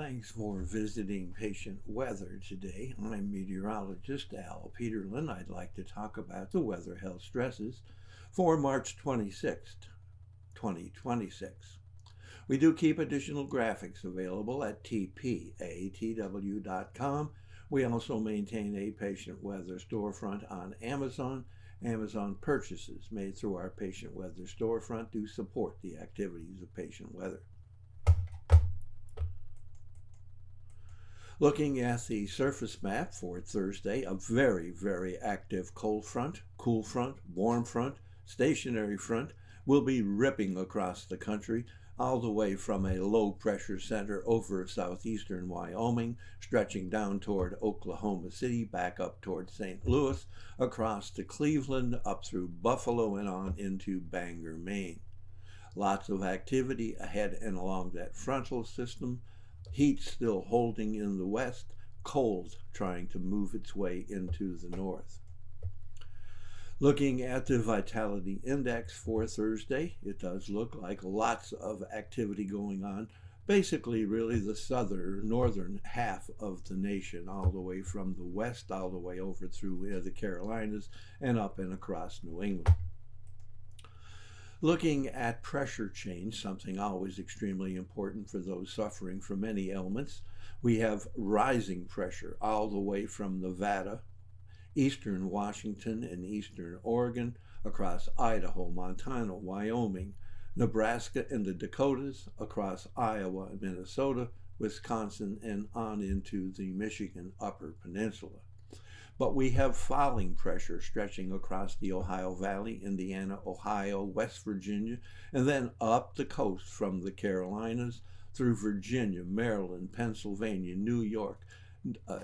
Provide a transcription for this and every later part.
Thanks for visiting Patient Weather today. I'm meteorologist Al Peterlin. I'd like to talk about the weather health stresses for March 26th, 2026. We do keep additional graphics available at tpatw.com. We also maintain a Patient Weather storefront on Amazon. Amazon purchases made through our Patient Weather storefront do support the activities of Patient Weather. Looking at the surface map for Thursday, a very, very active cold front, cool front, warm front, stationary front will be ripping across the country, all the way from a low pressure center over southeastern Wyoming, stretching down toward Oklahoma City, back up toward St. Louis, across to Cleveland, up through Buffalo, and on into Bangor, Maine. Lots of activity ahead and along that frontal system. Heat still holding in the west, cold trying to move its way into the north. Looking at the vitality index for Thursday, it does look like lots of activity going on. Basically, really the northern half of the nation, all the way from the west, all the way over through the Carolinas and up and across New England. Looking at pressure change, something always extremely important for those suffering from any ailments, we have rising pressure all the way from Nevada, eastern Washington and eastern Oregon, across Idaho, Montana, Wyoming, Nebraska and the Dakotas, across Iowa and Minnesota, Wisconsin, and on into the Michigan Upper Peninsula. But we have falling pressure stretching across the Ohio Valley, Indiana, Ohio, West Virginia, and then up the coast from the Carolinas through Virginia, Maryland, Pennsylvania, New York,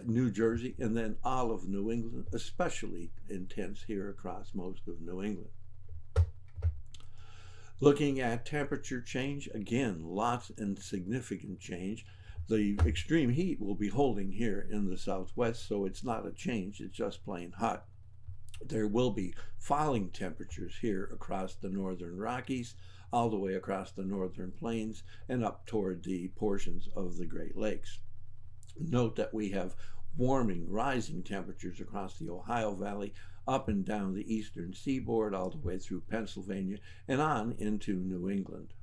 New Jersey, and then all of New England, especially intense here across most of New England. Looking at temperature change, again, lots and significant change. The extreme heat will be holding here in the southwest, so it's not a change, it's just plain hot. There will be falling temperatures here across the northern Rockies, all the way across the northern plains, and up toward the portions of the Great Lakes. Note that we have warming, rising temperatures across the Ohio Valley, up and down the eastern seaboard, all the way through Pennsylvania, and on into New England.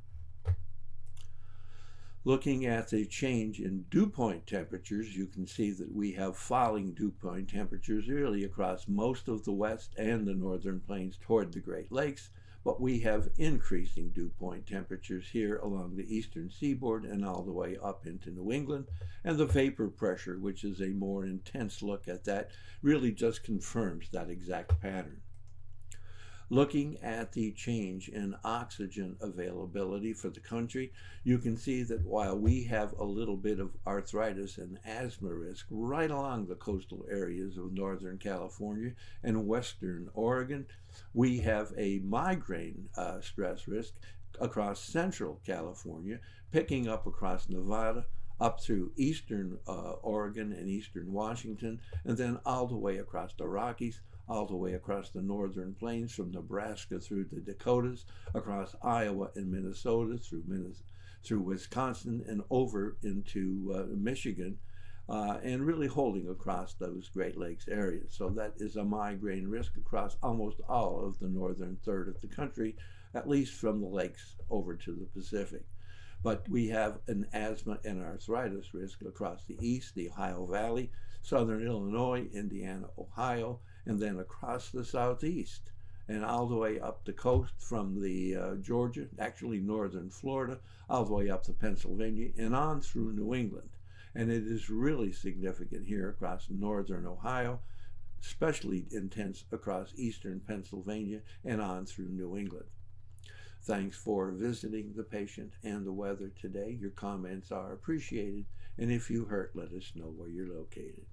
Looking at the change in dew point temperatures, you can see that we have falling dew point temperatures really across most of the west and the northern plains toward the Great Lakes, but we have increasing dew point temperatures here along the eastern seaboard and all the way up into New England. And the vapor pressure, which is a more intense look at that, really just confirms that exact pattern. Looking at the change in oxygen availability for the country, you can see that while we have a little bit of arthritis and asthma risk right along the coastal areas of Northern California and Western Oregon, we have a migraine stress risk across Central California, picking up across Nevada, up through eastern Oregon and eastern Washington, and then all the way across the Rockies, all the way across the northern plains from Nebraska through the Dakotas, across Iowa and Minnesota, through Wisconsin and over into Michigan, and really holding across those Great Lakes areas. So that is a migraine risk across almost all of the northern third of the country, at least from the lakes over to the Pacific. But we have an asthma and arthritis risk across the east, the Ohio Valley, southern Illinois, Indiana, Ohio, and then across the southeast and all the way up the coast from the Georgia, actually northern Florida, all the way up to Pennsylvania and on through New England. And it is really significant here across northern Ohio, especially intense across eastern Pennsylvania and on through New England. Thanks for visiting the patient and the weather today. Your comments are appreciated, and if you hurt, let us know where you're located.